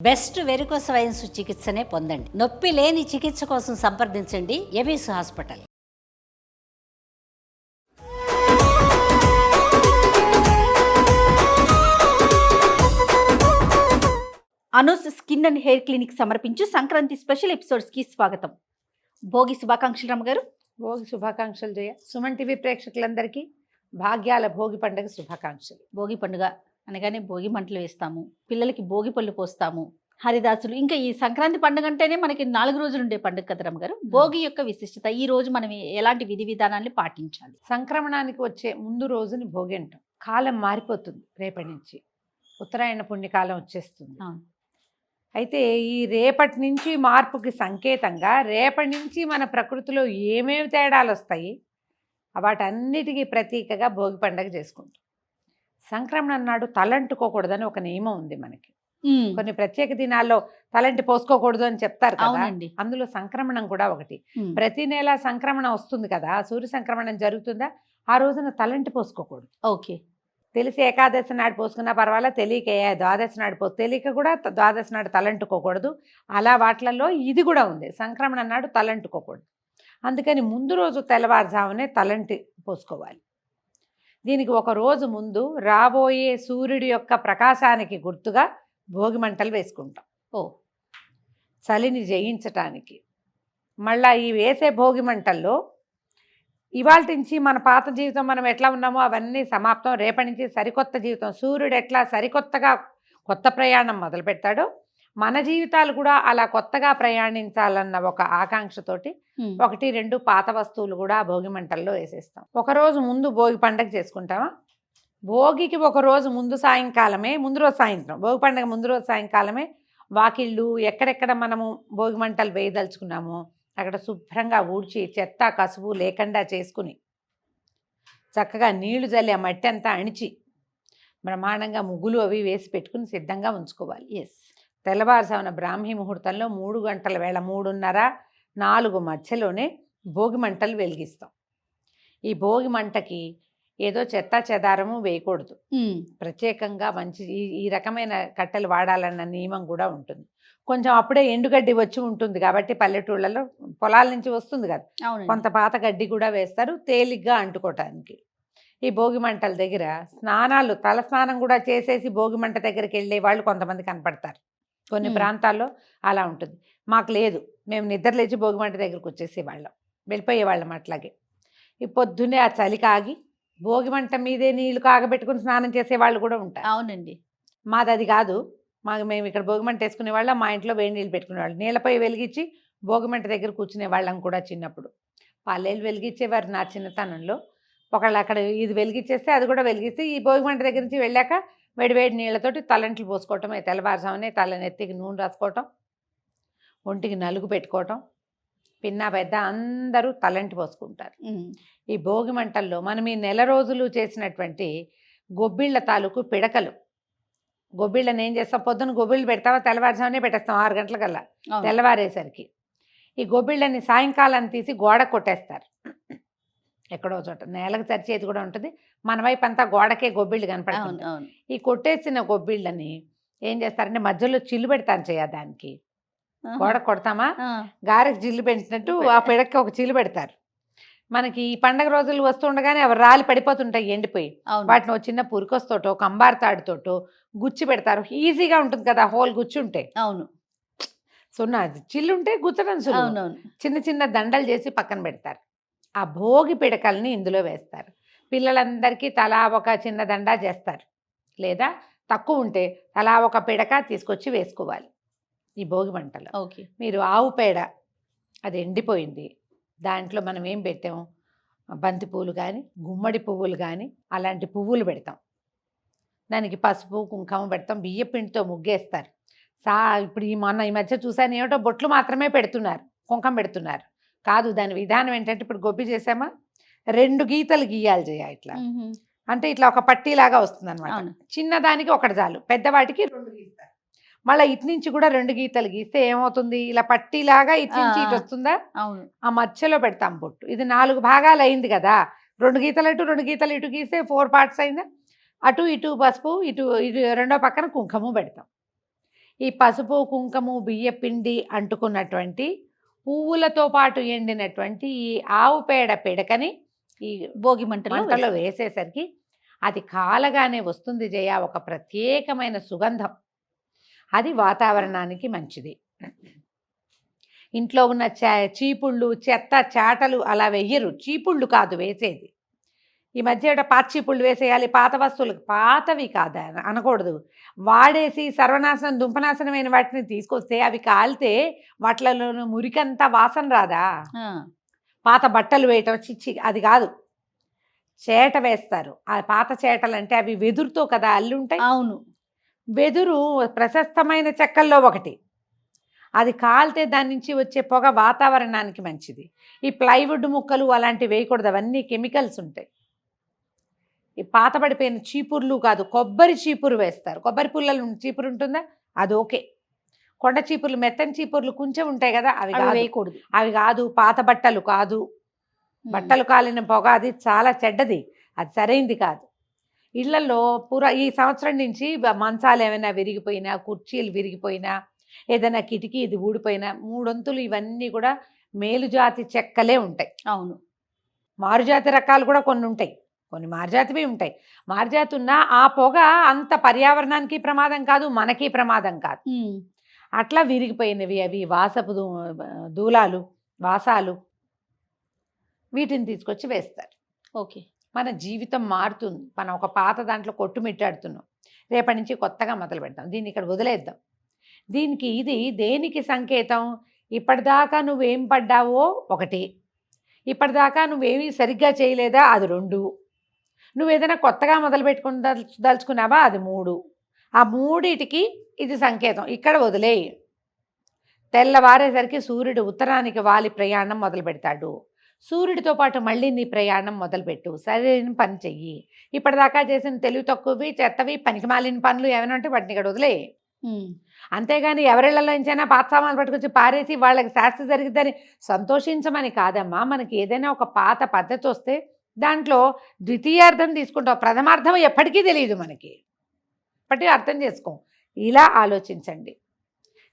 Best varicose wines చికిత్సనే పొందండి. నొప్పి లేని చికిత్స కోసం సంప్రదించండి ఎవిస్ హాస్పిటల్. అనూస్ స్కిన్ అండ్ హెయిర్ క్లినిక్ సమర్పించు సంక్రాంతి స్పెషల్ ఎపిసోడ్స్కి స్వాగతం. భోగి శుభాకాంక్షలు రమ్మగారు. భోగి శుభాకాంక్షలు జయ. సుమన్ టీవీ ప్రేక్షకులందరికీ భాగ్యాల భోగి పండుగ శుభాకాంక్షలు. భోగి పండుగ అనగానే భోగి మంటలు వేస్తాము, పిల్లలకి భోగి పళ్ళు పోస్తాము, హరిదాసులు. ఇంకా ఈ సంక్రాంతి పండుగ అంటేనే మనకి 4 రోజులు ఉండే పండుగ కదా రమ్మగారు. భోగి యొక్క విశిష్టత, ఈ రోజు మనం ఎలాంటి విధి విధానాన్ని పాటించాలి? సంక్రమణానికి వచ్చే ముందు రోజుని భోగి అంటాం. కాలం మారిపోతుంది, రేపటి నుంచి ఉత్తరాయణ పుణ్యకాలం వచ్చేస్తుంది. అయితే ఈ రేపటి నుంచి మార్పుకి సంకేతంగా రేపటి నుంచి మన ప్రకృతిలో ఏమేమి తేడాలు వస్తాయి, వాటన్నిటికీ ప్రతీకగా భోగి పండుగ చేసుకుంటాం. సంక్రమణం నాడు తలంటుకోకూడదని ఒక నియమం ఉంది మనకి. కొన్ని ప్రత్యేక దినాల్లో తలంటి పోసుకోకూడదు అని చెప్తారు కదా, అందులో సంక్రమణం కూడా ఒకటి. ప్రతి నెల సంక్రమణం వస్తుంది కదా, సూర్య సంక్రమణం జరుగుతుందా, ఆ రోజున తలంటి పోసుకోకూడదు. ఓకే, తెలిసి ఏకాదశి నాడు పోసుకున్నా పర్వాలేదు, తెలియక ద్వాదశి నాడు తెలియక కూడా ద్వాదశి నాడు తలంటుకోకూడదు. అలా వాటిలలో ఇది కూడా ఉంది, సంక్రమణం నాడు తలంటుకోకూడదు. అందుకని ముందు రోజు తెల్లవారుజామునే తలంటి పోసుకోవాలి. దీనికి ఒక రోజు ముందు రాబోయే సూర్యుడి యొక్క ప్రకాశానికి గుర్తుగా భోగి మంటలు వేసుకుంటాం. చలిని జయించటానికి. మళ్ళీ ఈ వేసే భోగి మంటల్లో ఇవాళ నుంచి మన పాత జీవితం మనం ఎట్లా ఉన్నామో అవన్నీ సమాప్తం. రేపటి నుంచి సరికొత్త జీవితం. సూర్యుడు ఎట్లా సరికొత్తగా కొత్త ప్రయాణం మొదలు పెడతాడో, మన జీవితాలు కూడా అలా కొత్తగా ప్రయాణించాలన్న ఒక ఆకాంక్షతోటి 1-2 పాత వస్తువులు కూడా భోగి మంటల్లో వేసేస్తాం. ఒకరోజు ముందు భోగి పండగ చేసుకుంటామా, భోగికి ఒక రోజు ముందు సాయంకాలమే, ముందు రోజు సాయంత్రం, భోగి పండుగ ముందు రోజు సాయంకాలమే వాకిళ్ళు ఎక్కడెక్కడ మనము భోగి మంటలు వేయదలుచుకున్నామో అక్కడ శుభ్రంగా ఊడ్చి చెత్త కసువు లేకుండా చేసుకుని చక్కగా నీళ్లు జల్లి ఆ మట్టి అంతా అణిచి బ్రహ్మాండంగా ముగ్గులు అవి వేసి పెట్టుకుని సిద్ధంగా ఉంచుకోవాలి. తెల్లవారుజామున బ్రాహ్మీ ముహూర్తంలో 3 గంటల వేళ 3:30-4 మధ్యలోనే భోగి మంటలు వెలిగిస్తాం. ఈ భోగి మంటకి ఏదో చెత్త చెదారము వేయకూడదు, ప్రత్యేకంగా మంచి ఈ రకమైన కట్టెలు వాడాలన్న నియమం కూడా ఉంటుంది. కొంచెం అప్పుడే ఎండుగడ్డి వచ్చి ఉంటుంది కాబట్టి పల్లెటూళ్ళలో పొలాల నుంచి వస్తుంది కదా, కొంత పాత గడ్డి కూడా వేస్తారు తేలిగ్గా అంటుకోవటానికి. ఈ భోగి మంటల దగ్గర స్నానాలు, తల స్నానం కూడా చేసేసి భోగి మంట దగ్గరికి వెళ్ళే వాళ్ళు కొంతమంది కనపడతారు. కొన్ని ప్రాంతాల్లో అలా ఉంటుంది. మాకు లేదు, మేము నిద్ర లేచి భోగి మంట దగ్గరకు వచ్చేసేవాళ్ళం, వెళ్ళిపోయేవాళ్ళం. అట్లాగే ఈ పొద్దున్నే ఆ చలి కాగి భోగి మంట మీదే నీళ్లు కాగబెట్టుకుని స్నానం చేసేవాళ్ళు కూడా ఉంటారు. అవునండి, మాది అది కాదు. మేము ఇక్కడ భోగి మంట వేసుకునే వాళ్ళం, మా ఇంట్లో వేడి నీళ్ళు పెట్టుకునేవాళ్ళు. నీళ్ళపై వెలిగించి భోగి మంట దగ్గర కూర్చునే వాళ్ళం కూడా చిన్నప్పుడు. పాలేళ్ళు వెలిగించేవారు నా చిన్నతనంలో. ఒకళ్ళు అక్కడ ఇది వెలిగించేస్తే అది కూడా వెలిగిస్తే ఈ భోగి మంట దగ్గర నుంచి వెళ్ళాక వేడివేడి నీళ్ళతోటి తలంట్లు పోసుకోవటం, తెల్లవారుజామునే తలనెత్తికి నూనె రాసుకోవటం, ఒంటికి నలుగు పెట్టుకోవటం, పిన్నా పెద్ద అందరూ తలంటి పోసుకుంటారు. ఈ భోగి మంటల్లో మనం ఈ నెల రోజులు చేసినటువంటి గొబ్బిళ్ళ తాలూకు పిడకలు, గొబ్బిళ్ళని ఏం చేస్తాం, పొద్దున్న గొబ్బిళ్ళు పెడతావా, తెల్లవారుజామునే పెట్టేస్తాం 6 గంటలకల్లా. తెల్లవారేసరికి ఈ గొబ్బిళ్ళని సాయంకాలం తీసి గోడ కొట్టేస్తారు. ఎక్కడో చోట నేలకు చరిచేది కూడా ఉంటుంది, మన వైపు అంతా గోడకే గొబ్బిళ్ళు కనపడుతుంది. ఈ కొట్టేసిన గొబ్బిళ్ళని ఏం చేస్తారంటే మధ్యలో చిల్లు పెడతాను దానికి. గోడ కొడతామా, గారెకి చిల్లు పెట్టినట్టు ఆ పిడక్కి ఒక చిల్లు పెడతారు. మనకి ఈ పండగ రోజులు వస్తుండగానే అవి రాలి పడిపోతుంటాయి ఎండిపోయి, వాటిని ఒక చిన్న పురికొస్తోటో కంబార్ తాడుతోటో గుచ్చి పెడతారు. ఈజీగా ఉంటుంది కదా, హోల్ గుచ్చి ఉంటే. అవును, సున్నా చిల్లు ఉంటే గుచ్చడం సులువు. చిన్న చిన్న దండలు చేసి పక్కన పెడతారు. ఆ భోగి పిడకల్ని ఇందులో వేస్తారు. పిల్లలందరికీ తలా ఒక చిన్న దండా చేస్తారు, లేదా తక్కువ ఉంటే తలా ఒక పిడక తీసుకొచ్చి వేసుకోవాలి ఈ భోగి మంటలో. మీరు ఆవు పేడ అది ఎండిపోయింది, దాంట్లో మనం ఏం పెట్టాము, బంతి పువ్వులు కానీ గుమ్మడి పువ్వులు కానీ అలాంటి పువ్వులు పెడతాం. దానికి పసుపు కుంకుమ పెడతాం, బియ్య పిండితో ముగ్గేస్తారు. ఇప్పుడు ఈ మధ్య చూసాను ఏమిటో బొట్లు మాత్రమే పెడుతున్నారు, కుంకుమ పెడుతున్నారు. కాదు, దాని విధానం ఏంటంటే ఇప్పుడు గొబ్బి చేసామా 2 గీతలు గీయాలి ఇట్లా. అంటే ఇట్లా ఒక పట్టీలాగా వస్తుంది అనమాట. చిన్నదానికి ఒకటి చాలు, పెద్దవాటికి 2 గీస్తారు. మళ్ళీ ఇటు నుంచి కూడా 2 గీతలు గీస్తే ఏమవుతుంది, ఇలా పట్టీలాగా ఇటు నుంచి ఇటు వస్తుందా, ఆ మధ్యలో పెడతాం బొట్టు. ఇది 4 భాగాలు అయింది కదా, 2 గీతలు అటు 2 గీతలు ఇటు గీస్తే 4 పార్ట్స్ అయిందా. అటు ఇటు పసుపు, ఇటు రెండో పక్కన కుంకుమ పెడతాం. ఈ పసుపు కుంకుమ బియ్యపిండి అంటుకున్నటువంటి పువ్వులతో పాటు ఎండినటువంటి ఈ ఆవు పేడ పిడకని ఈ భోగి మంటలో మంటలో వేసేసరికి అది కాలగానే వస్తుంది జయ ఒక ప్రత్యేకమైన సుగంధం. అది వాతావరణానికి మంచిది. ఇంట్లో ఉన్న చీపుళ్ళు చెత్త చాటలు అలా వెయ్యరు, చీపుళ్ళు కాదు వేసేది. ఈ మధ్య పాత చీపుళ్ళు వేసేయాలి, పాత వస్తువులు, పాతవి కాదు అనకూడదు. వాడేసి సర్వనాశనం దుంపనాశనమైన వాటిని తీసుకొస్తే అవి కాలితే వాటిలో మురికంతా వాసన రాదా? పాత బట్టలు వేయటం చిచ్చి అది కాదు, చేట వేస్తారు. ఆ పాత చేటలు అంటే అవి వెదురుతో కదా అల్లుంటాయి. అవును, వెదురు ప్రశస్తమైన చెక్కల్లో ఒకటి. అది కాలితే దాని నుంచి వచ్చే పొగ వాతావరణానికి మంచిది. ఈ ప్లైవుడ్ ముక్కలు అలాంటివి వేయకూడదు, అవన్నీ కెమికల్స్ ఉంటాయి. ఈ పాత పడిపోయిన చీపుర్లు కాదు, కొబ్బరి చీపురు వేస్తారు. కొబ్బరి పుల్లలు చీపురు ఉంటుందా, అది ఓకే. కొండ చీపుర్లు, మెత్తని చీపుర్లు కొంచెం ఉంటాయి కదా, అవి వేయకూడదు. అవి కాదు. పాత బట్టలు కాదు, బట్టలు కాలిన పొగ అది చాలా చెడ్డది, అది సరైంది కాదు. ఇళ్లలో ఈ సంవత్సరం నుంచి మంచాలు ఏమైనా విరిగిపోయినా, కుర్చీలు విరిగిపోయినా, ఏదైనా కిటికీ ఇది ఊడిపోయినా, మూడొంతులు ఇవన్నీ కూడా మేలుజాతి చెక్కలే ఉంటాయి. అవును, మారుజాతి రకాలు కూడా కొన్ని ఉంటాయి, కొన్ని మారుజాతివి ఉంటాయి. మారుజాతి ఉన్నా ఆ పొగ అంత పర్యావరణానికి ప్రమాదం కాదు, మనకి ప్రమాదం కాదు. అట్లా విరిగిపోయినవి అవి వాసపు దూలాలు, వాసాలు, వీటిని తీసుకొచ్చి వేస్తారు. ఓకే, మన జీవితం మారుతుంది. మనం ఒక పాత దాంట్లో కొట్టుమిట్టాడుతున్నాం, రేపటి నుంచి కొత్తగా మొదలు పెడతాం. దీన్ని ఇక్కడ వదిలేద్దాం. దీనికి ఇది దేనికి సంకేతం? ఇప్పటిదాకా నువ్వేం పడ్డావో ఒకటి, ఇప్పటిదాకా నువ్వేమీ సరిగ్గా చేయలేదా అది 2, నువ్వేదైనా కొత్తగా మొదలు పెట్టుకుని దలుచుకున్నావా అది 3. ఆ 3టికి ఇది సంకేతం. ఇక్కడ వదిలేయి. తెల్లవారేసరికి సూర్యుడు ఉత్తరానికి వాలి ప్రయాణం మొదలు పెడతాడు. సూర్యుడితో పాటు మళ్ళీ నీ ప్రయాణం మొదలుపెట్టు. సరైన పని చెయ్యి. ఇప్పటిదాకా చేసిన తెలివి తక్కువవి, చెత్తవి, పనికిమాలిన పనులు ఏమైనా ఉంటే వాటిని ఇక్కడ వదిలేయి. అంతేగాని ఎవరిళ్లలో నుంచైనా పాత సామాన్లు పట్టుకొచ్చి పారేసి వాళ్ళకి శాస్తి జరిగిద్దని సంతోషించమని కాదమ్మా. మనకి ఏదైనా ఒక పాత పద్ధతి వస్తే దాంట్లో ద్వితీయార్థం తీసుకుంటాం, ప్రథమార్థం ఎప్పటికీ తెలియదు మనకి. ఇప్పటికీ అర్థం చేసుకో. ఇలా ఆలోచించండి.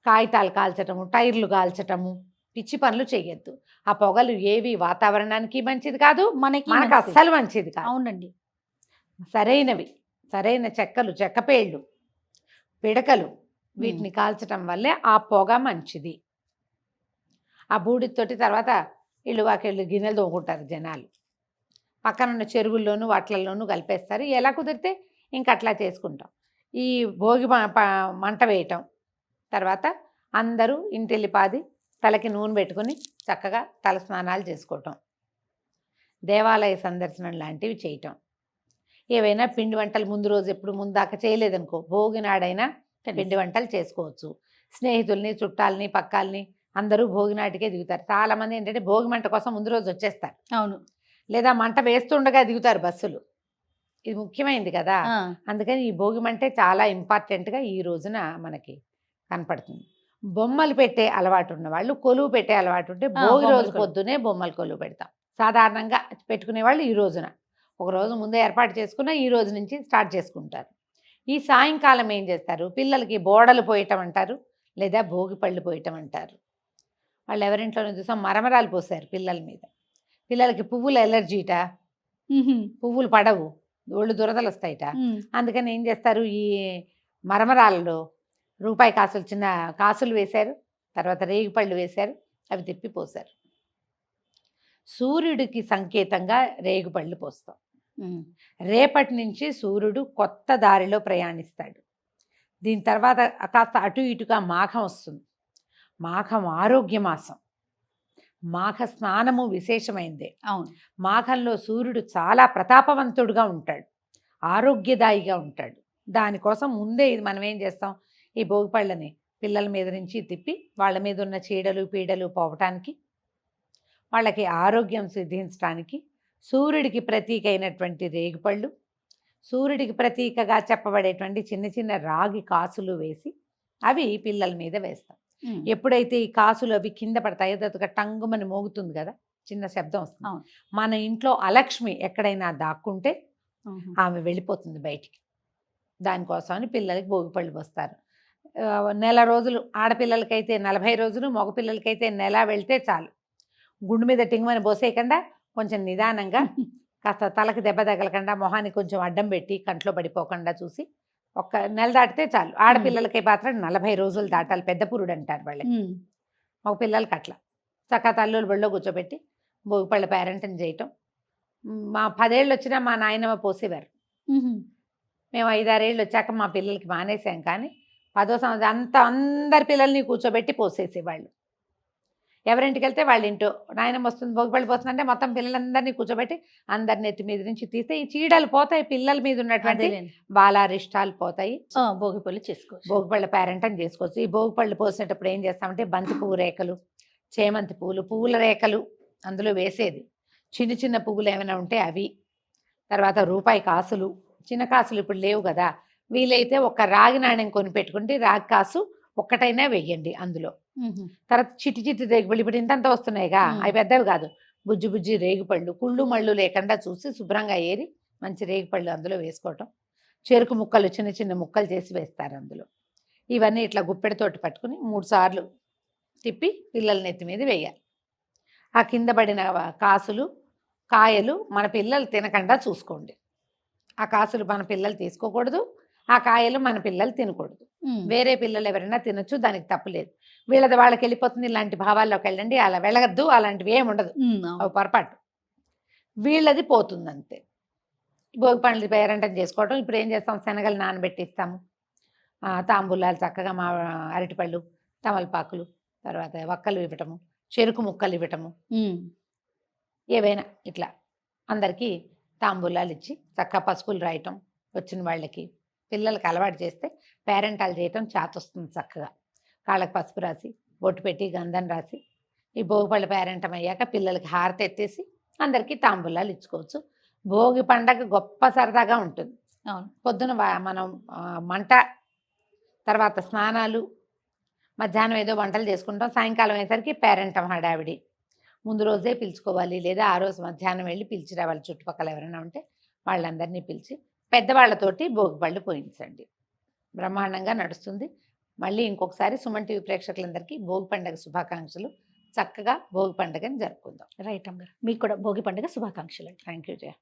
కాగితాలు కాల్చటము, టైర్లు కాల్చటము, పిచ్చి పనులు చేయొద్దు. ఆ పొగలు ఏవి వాతావరణానికి మంచిది కాదు, మనకి అస్సలు మంచిది కాదు. అవునండి, సరైనవి, సరైన చెక్కలు, చెక్కపేళ్ళు, పిడకలు, వీటిని కాల్చటం వల్లే ఆ పొగ మంచిది. ఆ బూడితోటి తర్వాత ఇళ్ళు వాకెళ్ళు గిన్నెలు తోముకుంటారు జనాలు. పక్కనున్న చెరువుల్లోనూ వాటిల్లోనూ కలిపేస్తారు. ఎలా కుదిరితే ఇంకట్లా చేసుకుంటాం. ఈ భోగి మంట వేయటం తర్వాత అందరూ ఇంటిల్లిపాది తలకి నూనె పెట్టుకుని చక్కగా తల స్నానాలు చేసుకోవటం, దేవాలయ సందర్శనం లాంటివి చేయటం. ఏవైనా పిండి వంటలు ముందు రోజు ఎప్పుడు ముందాక చేయలేదనుకో, భోగి నాడైనా పిండి వంటలు చేసుకోవచ్చు. స్నేహితుల్ని, చుట్టాలని, పక్కాలని అందరూ భోగి నాటికే దిగుతారు. చాలామంది ఏంటంటే భోగి మంట కోసం ముందు రోజు వచ్చేస్తారు. అవును, లేదా మంట వేస్తుండగా దిగుతారు బస్సులు. ఇది ముఖ్యమైనది కదా, అందుకని ఈ భోగి మంటే చాలా ఇంపార్టెంట్గా ఈ రోజున మనకి కనపడుతుంది. బొమ్మలు పెట్టే అలవాటు ఉన్న వాళ్ళు, కొలువు పెట్టే అలవాటు ఉంటే భోగి రోజు పొద్దునే బొమ్మలు కొలువు పెడతాం. సాధారణంగా పెట్టుకునే వాళ్ళు ఈ రోజున ఒక రోజు ముందే ఏర్పాటు చేసుకున్న ఈ రోజు నుంచి స్టార్ట్ చేసుకుంటారు. ఈ సాయంకాలం ఏం చేస్తారు, పిల్లలకి బోడలు పోయటం అంటారు, లేదా భోగి పళ్ళు పోయటం అంటారు. వాళ్ళు ఎవరింట్లోనే చూసాం మరమరాలు పోసారు పిల్లల మీద. పిల్లలకి పువ్వులు ఎలర్జీట, పువ్వులు పడవు, ఒళ్ళు దురదలు వస్తాయిట. అందుకని ఏం చేస్తారు, ఈ మరమరాలలో రూపాయి కాసులు, చిన్న కాసులు వేశారు, తర్వాత రేగిపళ్ళు వేశారు, అవి తిప్పి పోశారు. సూర్యుడికి సంకేతంగా రేగుపళ్ళు పోస్తాం. రేపటి నుంచి సూర్యుడు కొత్త దారిలో ప్రయాణిస్తాడు. దీని తర్వాత కాస్త అటు ఇటుగా మాఘం వస్తుంది. మాఘం ఆరోగ్య మాసం. మాఘ స్నానము విశేషమైందే. అవును, మాఘంలో సూర్యుడు చాలా ప్రతాపవంతుడుగా ఉంటాడు, ఆరోగ్యదాయిగా ఉంటాడు. దానికోసం ముందే ఇది మనం ఏం చేస్తాం, ఈ భోగిపళ్ళని పిల్లల మీద నుంచి తిప్పి వాళ్ళ మీద ఉన్న చీడలు పీడలు పోవటానికి, వాళ్ళకి ఆరోగ్యం సిద్ధించడానికి సూర్యుడికి ప్రతీక అయినటువంటి రేగిపళ్ళు, సూర్యుడికి ప్రతీకగా చెప్పబడేటువంటి చిన్న చిన్న రాగి కాసులు వేసి అవి పిల్లల మీద వేస్తాం. ఎప్పుడైతే ఈ కాసులు అవి కింద పడతాయో అది టంగుమని మోగుతుంది కదా, చిన్న శబ్దం వస్తుంది. మన ఇంట్లో అలక్ష్మి ఎక్కడైనా దాక్కుంటే ఆమె వెళ్ళిపోతుంది బయటికి. దానికోసమని పిల్లలకి భోగిపళ్ళు పోస్తారు. నెల రోజులు ఆడపిల్లలకైతే 40 రోజులు, మగపిల్లలకైతే నెల వెళ్తే చాలు. గుండు మీద టింగుమని పోసేయకుండా కొంచెం నిదానంగా కాస్త తలకి దెబ్బ తగలకుండా మొహానికి కొంచెం అడ్డం పెట్టి కంట్లో పడిపోకుండా చూసి ఒక్క నెల దాటితే చాలు. ఆడపిల్లలకి మాత్రం 40 రోజులు దాటాలి, పెద్ద పురుడు అంటారు వాళ్ళకి. మగ పిల్లలకి అట్లా చక్కగా తల్లులు బడిలో కూర్చోబెట్టి భోగిపళ్ళ పేరెంటం చేయటం. మా 10 ఏళ్ళు వచ్చినా మా నాయనమ్మ పోసేవారు. మేము 5-6 ఏళ్ళు వచ్చాక మా పిల్లలకి మానేసాం, కానీ 10వ సంవత్సరం అందరి పిల్లల్ని కూర్చోబెట్టి పోసేసేవాళ్ళు. ఎవరింటికి వెళ్తే వాళ్ళ ఇంటో నాయనమ్మ వస్తుంది భోగిపళ్ళు పోస్తుందంటే మొత్తం పిల్లలందరినీ కూర్చోబెట్టి అందరిని ఎత్తి మీద నుంచి తీస్తే ఈ చీడలు పోతాయి, పిల్లల మీద ఉన్నటువంటి బాలారిష్టాలు పోతాయి. భోగిపళ్ళు చేసుకోవచ్చు, భోగిపళ్ళ పేరెంటం చేసుకోవచ్చు. ఈ భోగిపళ్ళు పోసేటప్పుడు ఏం చేస్తామంటే బంతి పువ్వు రేకలు, చేమంతి పువ్వులు, పువ్వుల రేకలు అందులో వేసేది. చిన్న చిన్న పువ్వులు ఏమైనా ఉంటే అవి, తర్వాత రూపాయి కాసులు, చిన్న కాసులు ఇప్పుడు లేవు కదా, వీలైతే ఒక రాగి నాణ్యం కొని పెట్టుకుంటే రాగి కాసు ఒక్కటైనా వెయ్యండి అందులో. తర్వాత చిట్టి చిట్టి రేగుపళ్ళు ఇప్పుడు ఇంతంతా వస్తున్నాయిగా, అవి పెద్దవి కాదు, బుజ్జి బుజ్జి రేగుపళ్ళు, కుళ్ళు మళ్ళు లేకుండా చూసి శుభ్రంగా ఏరి మంచి రేగుపళ్ళు అందులో వేసుకోవటం. చెరుకు ముక్కలు చిన్న చిన్న ముక్కలు చేసి వేస్తారు అందులో. ఇవన్నీ ఇట్లా గుప్పెడితోటి పట్టుకుని 3 సార్లు తిప్పి పిల్లల నెత్తి మీద వేయాలి. ఆ కింద పడిన కాసులు కాయలు మన పిల్లలు తినకుండా చూసుకోండి. ఆ కాసులు మన పిల్లలు తీసుకోకూడదు, ఆ కాయలు మన పిల్లలు తినకూడదు. వేరే పిల్లలు ఎవరైనా తినొచ్చు, దానికి తప్పులేదు. వీళ్ళది వాళ్ళకి వెళ్ళిపోతుంది, ఇలాంటి భావాల్లోకి వెళ్ళండి, అలా వెళ్ళగద్దు, అలాంటివి ఏమి ఉండదు, అవి పొరపాటు. వీళ్ళది పోతుంది అంతే. భోగి పండ్లు పేరంటం చేసుకోవటం. ఇప్పుడు ఏం చేస్తాం, శనగలు నానబెట్టిస్తాము, తాంబూలాలు చక్కగా మా అరటిపళ్ళు, తమలపాకులు, తర్వాత వక్కలు ఇవ్వటము, చెరుకు ముక్కలు ఇవ్వటము, ఏవైనా ఇట్లా అందరికీ తాంబూలాలు ఇచ్చి చక్కగా పసుపులు రాయటం. వచ్చిన వాళ్ళకి పిల్లలకి అలవాటు చేస్తే పేరెంటాలు చేయటం చేతొస్తుంది. చక్కగా కాళ్ళకి పసుపు రాసి బొట్టు పెట్టి గంధం రాసి ఈ భోగిపళ్ళ పేరెంటం అయ్యాక పిల్లలకి హారతి ఎత్తేసి అందరికీ తాంబూలాలు ఇచ్చుకోవచ్చు. భోగి పండగ గొప్ప సరదాగా ఉంటుంది. పొద్దున మనం మంట, తర్వాత స్నానాలు, మధ్యాహ్నం ఏదో వంటలు చేసుకుంటాం, సాయంకాలం అయ్యేసరికి పేరెంటం హడావిడి. ముందు రోజే పిలుచుకోవాలి, లేదా ఆ రోజు మధ్యాహ్నం వెళ్ళి పిలిచి రావాలి. చుట్టుపక్కల ఎవరైనా ఉంటే వాళ్ళందరినీ పిలిచి పెద్దవాళ్ళతోటి భోగిపళ్ళు పోయించండి. బ్రహ్మాండంగా నడుస్తుంది. మళ్ళీ ఇంకొకసారి సుమన్ టీవీ ప్రేక్షకులందరికీ భోగి పండుగ శుభాకాంక్షలు. చక్కగా భోగి పండుగని జరుపుకుందాం. రైట్ అమ్మ, మీకు కూడా భోగి పండుగ శుభాకాంక్షలు. Thank you Jaya.